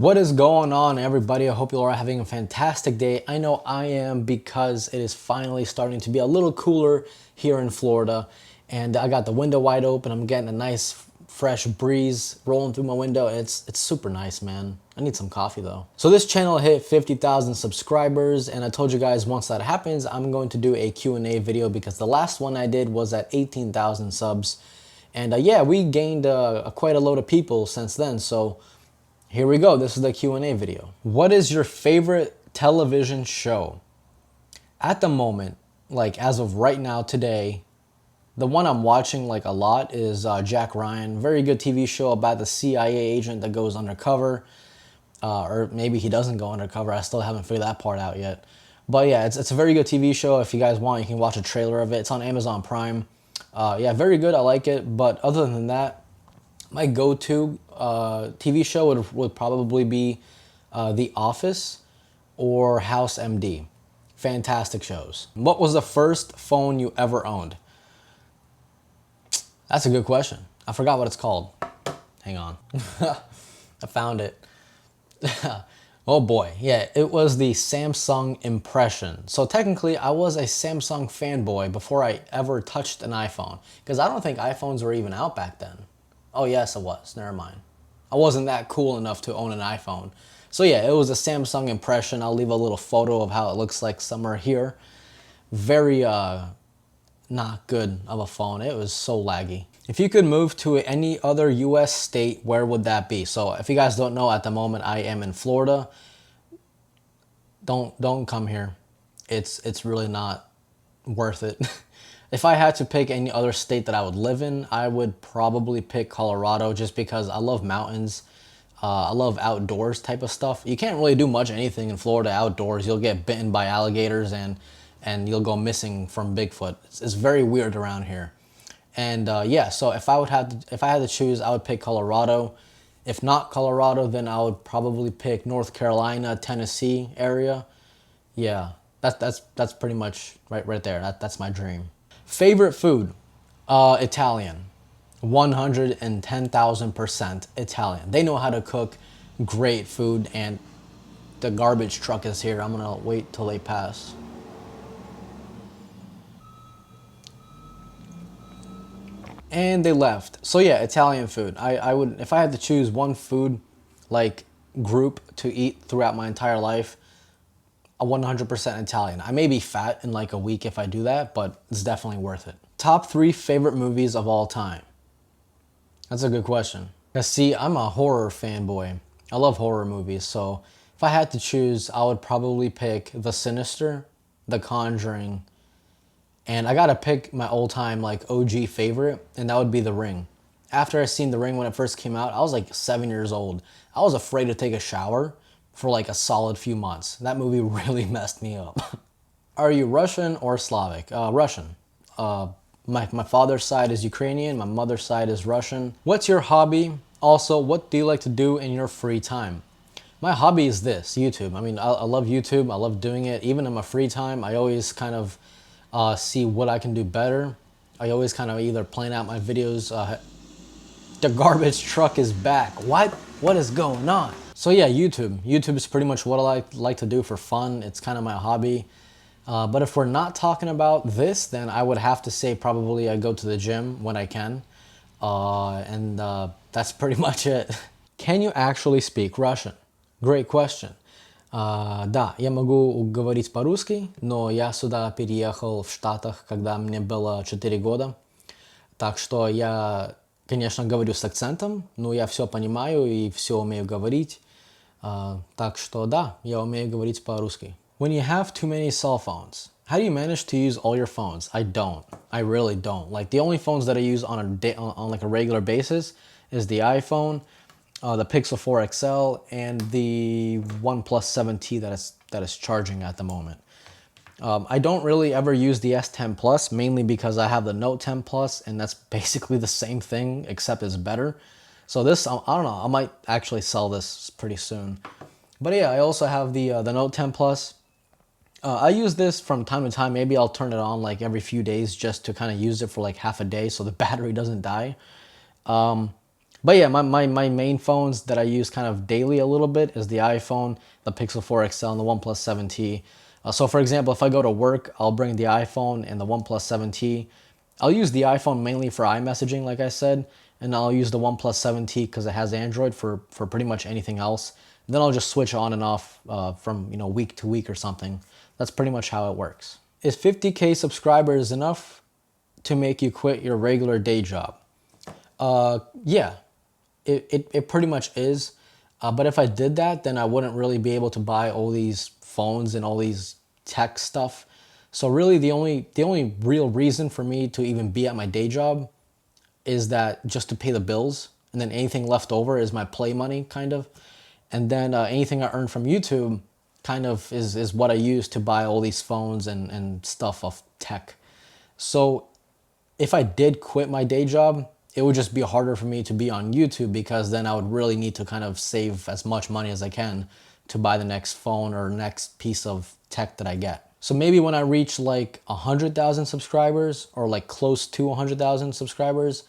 What is going on, everybody? I hope you are having a fantastic day. I know I am, because it is finally starting to be a little cooler here in Florida, and I got the window wide open. I'm getting a nice fresh breeze rolling through my window. It's super nice, man. I need some coffee though. So this channel hit 50,000 subscribers, and I told you guys once that happens, I'm going to do a Q&A video, because the last one I did was at 18,000 subs. And yeah, we gained quite a load of people since then. So here we go. This is the Q&A video. What is your favorite television show? At the moment, like as of right now, today, the one I'm watching like a lot is Jack Ryan. Very good TV show about the CIA agent that goes undercover. Or maybe he doesn't go undercover. I still haven't figured that part out yet. But yeah, it's a very good TV show. If you guys want, you can watch a trailer of it. It's on Amazon Prime. Yeah, very good. I like it. But other than that, my go-to TV show would probably be The Office or House MD. Fantastic shows. What was the first phone you ever owned? That's a good question. I forgot what it's called. Hang on. I found it. Oh boy, yeah, it was the Samsung Impression. So technically, I was a Samsung fanboy before I ever touched an iPhone, because I don't think iPhones were even out back then. Oh yes, it was. Never mind. I wasn't that cool enough to own an iPhone. So yeah, it was a Samsung Impression. I'll leave a little photo of how it looks like somewhere here. Very not good of a phone. It was so laggy. If you could move to any other US state, where would that be? So if you guys don't know, at the moment I am in Florida. Don't come here. It's really not worth it. If I had to pick any other state that I would live in, I would probably pick Colorado, just because I love mountains. I love outdoors type of stuff. You can't really do much anything in Florida outdoors. You'll get bitten by alligators and you'll go missing from Bigfoot. It's very weird around here. And yeah, so if I had to choose, I would pick Colorado. If not Colorado, then I would probably pick North Carolina, Tennessee area. Yeah, that's pretty much right there. That's my dream. Favorite food? Italian. 110,000% Italian. They know how to cook great food, and the garbage truck is here. I'm gonna wait till they pass. And they left. So yeah, Italian food. I would, if I had to choose one food like group to eat throughout my entire life, a 100% Italian. I may be fat in like a week if I do that, but it's definitely worth it. Top 3 favorite movies of all time. That's a good question. Cause see, I'm a horror fanboy. I love horror movies. So if I had to choose, I would probably pick The Sinister, The Conjuring, and I gotta pick my all-time like OG favorite, and that would be The Ring. After I seen The Ring when it first came out, I was like 7 years old. I was afraid to take a shower for like a solid few months. That movie really messed me up. Are you Russian or Slavic? Russian. My father's side is Ukrainian, my mother's side is Russian. What's your hobby? Also, what do you like to do in your free time? My hobby is this, YouTube. I mean, I love YouTube. I love doing it. Even in my free time, I always kind of see what I can do better. I always kind of either plan out my videos. The garbage truck is back. What is going on? So yeah, YouTube. YouTube is pretty much what I like to do for fun. It's kind of my hobby. But if we're not talking about this, then I would have to say probably I go to the gym when I can. And that's pretty much it. Can you actually speak Russian? Great question. Да, я могу говорить по-русски, но я сюда переехал в Штатах, когда мне было 4 года. Так что я, конечно, говорю с акцентом, но я все понимаю и все умею говорить. Так что да, я умею говорить по-русски. When you have too many cell phones, how do you manage to use all your phones? I don't. I really don't. Like the only phones that I use on like a regular basis is the iPhone, the Pixel 4 XL, and the OnePlus 7T that is charging at the moment. I don't really ever use the S10 Plus, mainly because I have the Note 10 Plus, and that's basically the same thing, except it's better. So this, I don't know, I might actually sell this pretty soon. But yeah, I also have the Note 10 Plus. I use this from time to time. Maybe I'll turn it on like every few days just to kind of use it for like half a day so the battery doesn't die. But yeah, my main phones that I use kind of daily a little bit is the iPhone, the Pixel 4 XL, and the OnePlus 7T. So for example, if I go to work, I'll bring the iPhone and the OnePlus 7T. I'll use the iPhone mainly for iMessaging, like I said, and I'll use the OnePlus 7T because it has Android for pretty much anything else. And then I'll just switch on and off from week to week or something. That's pretty much how it works. Is 50K subscribers enough to make you quit your regular day job? Yeah, it pretty much is. But if I did that, then I wouldn't really be able to buy all these phones and all these tech stuff. So really the only real reason for me to even be at my day job is that just to pay the bills, and then anything left over is my play money, kind of. And then anything I earn from YouTube kind of is what I use to buy all these phones and stuff of tech. So if I did quit my day job, it would just be harder for me to be on YouTube because then I would really need to kind of save as much money as I can to buy the next phone or next piece of tech that I get. So maybe when I reach like 100,000 subscribers or like close to 100,000 subscribers,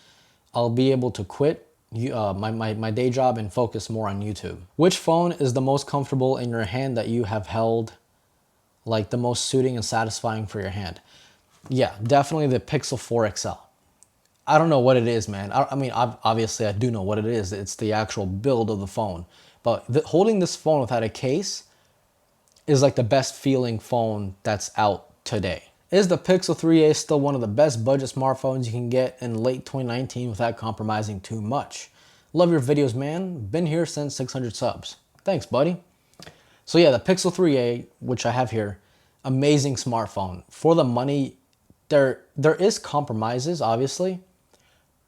I'll be able to quit my day job and focus more on YouTube. Which phone is the most comfortable in your hand that you have held, like the most suiting and satisfying for your hand? Yeah, definitely the Pixel 4 XL. I don't know what it is, man. I mean, obviously I do know what it is. It's the actual build of the phone. But holding this phone without a case is like the best feeling phone that's out today. Is the Pixel 3a still one of the best budget smartphones you can get in late 2019 without compromising too much? Love your videos, man. Been here since 600 subs. Thanks, buddy. So yeah, the Pixel 3a, which I have here, amazing smartphone. For the money, there is compromises, obviously,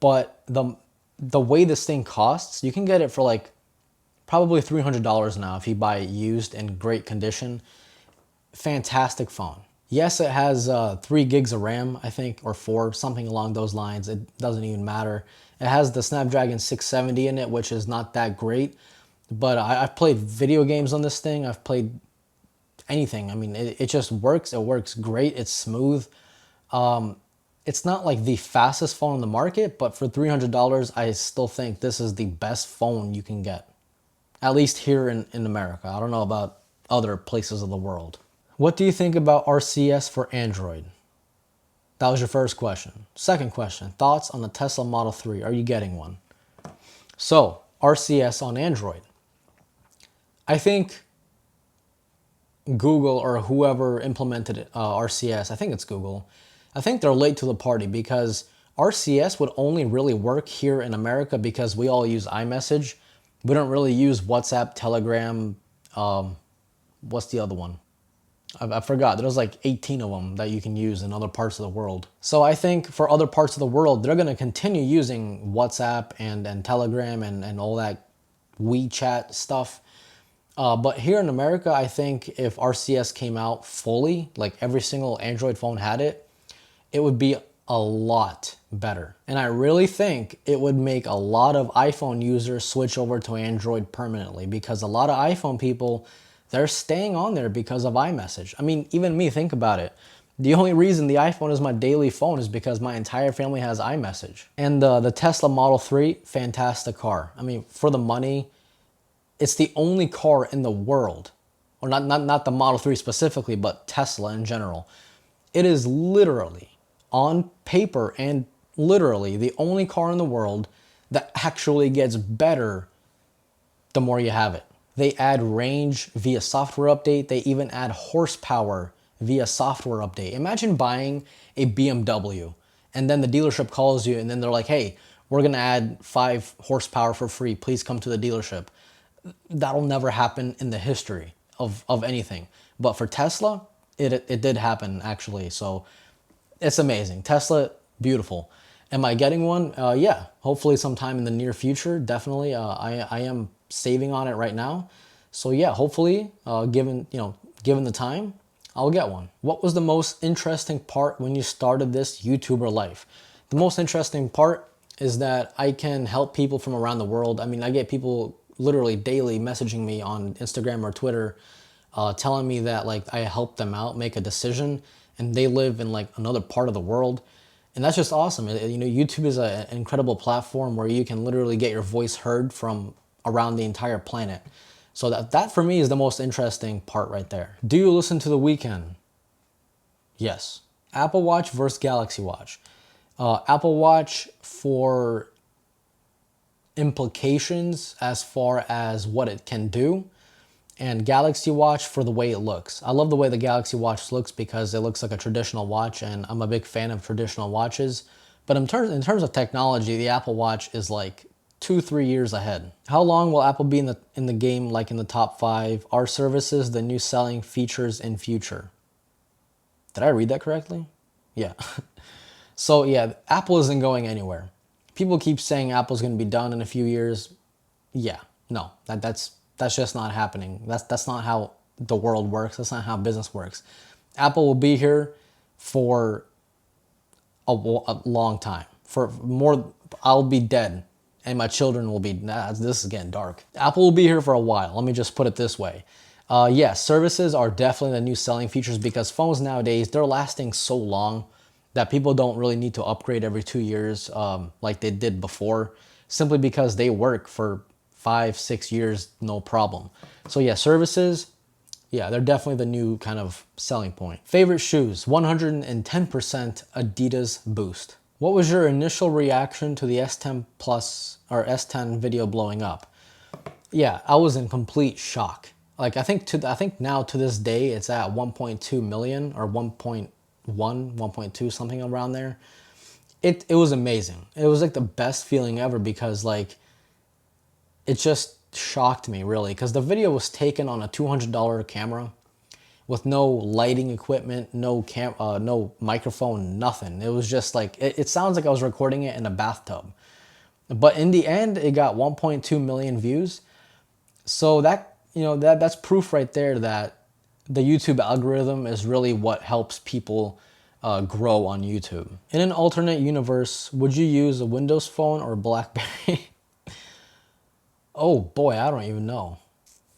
but the way this thing costs, you can get it for like probably $300 now if you buy it used in great condition. Fantastic phone. Yes, it has 3 gigs of RAM, I think, or 4, something along those lines. It doesn't even matter. It has the Snapdragon 670 in it, which is not that great. But I've played video games on this thing. I've played anything. I mean, it just works. It works great. It's smooth. It's not like the fastest phone on the market, but for $300, I still think this is the best phone you can get. At least here in America. I don't know about other places of the world. What do you think about RCS for Android? That was your first question. Second question, thoughts on the Tesla Model 3. Are you getting one? So, RCS on Android. I think Google or whoever implemented RCS, I think it's Google, I think they're late to the party because RCS would only really work here in America because we all use iMessage. We don't really use WhatsApp, Telegram, what's the other one? I forgot. There's like 18 of them that you can use in other parts of the world. So I think for other parts of the world, they're going to continue using WhatsApp and Telegram and all that WeChat stuff. But here in America, I think if RCS came out fully, like every single Android phone had it, it would be a lot better. And I really think it would make a lot of iPhone users switch over to Android permanently because a lot of iPhone people, they're staying on there because of iMessage. I mean, even me, think about it. The only reason the iPhone is my daily phone is because my entire family has iMessage. And the Tesla Model 3, fantastic car. I mean, for the money, it's the only car in the world, or not the Model 3 specifically, but Tesla in general. It is literally, on paper and literally, the only car in the world that actually gets better the more you have it. They add range via software update. They even add horsepower via software update. Imagine buying a BMW and then the dealership calls you and then they're like, hey, we're going to add 5 horsepower for free. Please come to the dealership. That'll never happen in the history of anything. But for Tesla, it did happen actually. So it's amazing. Tesla, beautiful. Am I getting one? Yeah, hopefully sometime in the near future. Definitely. I am saving on it right now. So yeah, hopefully, given the time, I'll get one. What was the most interesting part when you started this YouTuber life? The most interesting part is that I can help people from around the world. I mean, I get people literally daily messaging me on Instagram or Twitter, telling me that like I helped them out make a decision and they live in like another part of the world. And that's just awesome. You know, YouTube is an incredible platform where you can literally get your voice heard from around the entire planet. So that for me is the most interesting part right there. Do you listen to The Weeknd? Yes. Apple Watch versus Galaxy Watch. Apple Watch for implications as far as what it can do, and Galaxy Watch for the way it looks. I love the way the Galaxy Watch looks because it looks like a traditional watch, and I'm a big fan of traditional watches. But in terms of technology, the Apple Watch is like 2-3 years ahead. How long will Apple be in the game, like in the top 5? Are services the new selling features in future? Did I read that correctly? Yeah. So yeah, Apple isn't going anywhere. People keep saying Apple's going to be done in a few years. Yeah, no, that's just not happening. That's not how the world works. That's not how business works. Apple will be here for a long time. For more, I'll be dead, and my children will be. Nah, this is getting dark. Apple will be here for a while. Let me just put it this way. Yes, services are definitely the new selling features because phones nowadays, they're lasting so long that people don't really need to upgrade every 2 years like they did before, simply because they work for 5-6 years, no problem. So yeah, services, yeah, they're definitely the new kind of selling point. Favorite shoes, 110% Adidas Boost. What was your initial reaction to the S10 Plus or S10 video blowing up? Yeah, I was in complete shock. Like I think now to this day it's at 1.2 million or 1.1, 1.2, something around there. It was amazing. It was like the best feeling ever because like it just shocked me really because the video was taken on a $200 camera with no lighting equipment, no microphone, nothing. It was just like it sounds like I was recording it in a bathtub. But in the end, it got 1.2 million views. So that, you know, that's proof right there that the YouTube algorithm is really what helps people grow on YouTube. In an alternate universe, would you use a Windows phone or Blackberry? Oh boy, I don't even know.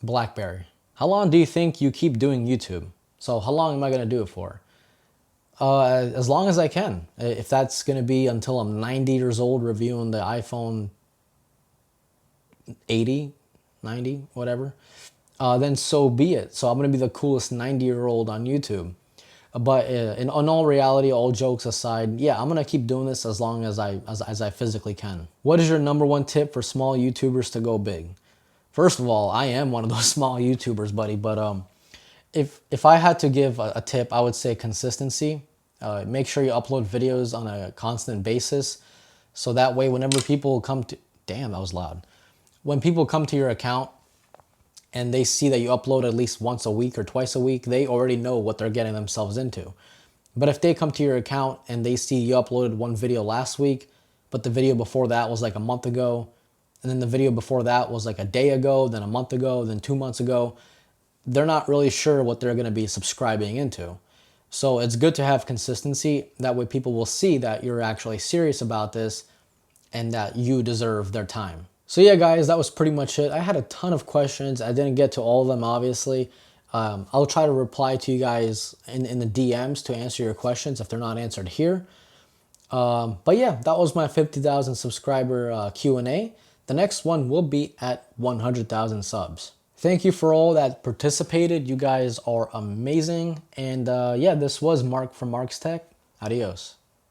Blackberry. How long do you think you keep doing YouTube? So how long am I gonna do it for? As long as I can. If that's gonna be until I'm 90 years old reviewing the iPhone 80, 90, whatever, then so be it. So I'm gonna be the coolest 90-year-old on YouTube. But in all reality, all jokes aside, yeah, I'm gonna keep doing this as long as I physically can. What is your #1 tip for small YouTubers to go big? First of all, I am one of those small YouTubers, buddy. But if I had to give a tip, I would say consistency. Make sure you upload videos on a constant basis, so that way whenever people come to, damn, that was loud. When people come to your account and they see that you upload at least once a week or twice a week, they already know what they're getting themselves into. But if they come to your account and they see you uploaded one video last week, but the video before that was like a month ago, and then the video before that was like a day ago, then a month ago, then 2 months ago, they're not really sure what they're going to be subscribing into. So it's good to have consistency. That way people will see that you're actually serious about this and that you deserve their time. So yeah, guys, that was pretty much it. I had a ton of questions. I didn't get to all of them, obviously. I'll try to reply to you guys in the DMs to answer your questions if they're not answered here. But yeah, that was my 50,000 subscriber Q&A. The next one will be at 100,000 subs. Thank you for all that participated. You guys are amazing. And yeah, this was Mark from Mark's Tech. Adios.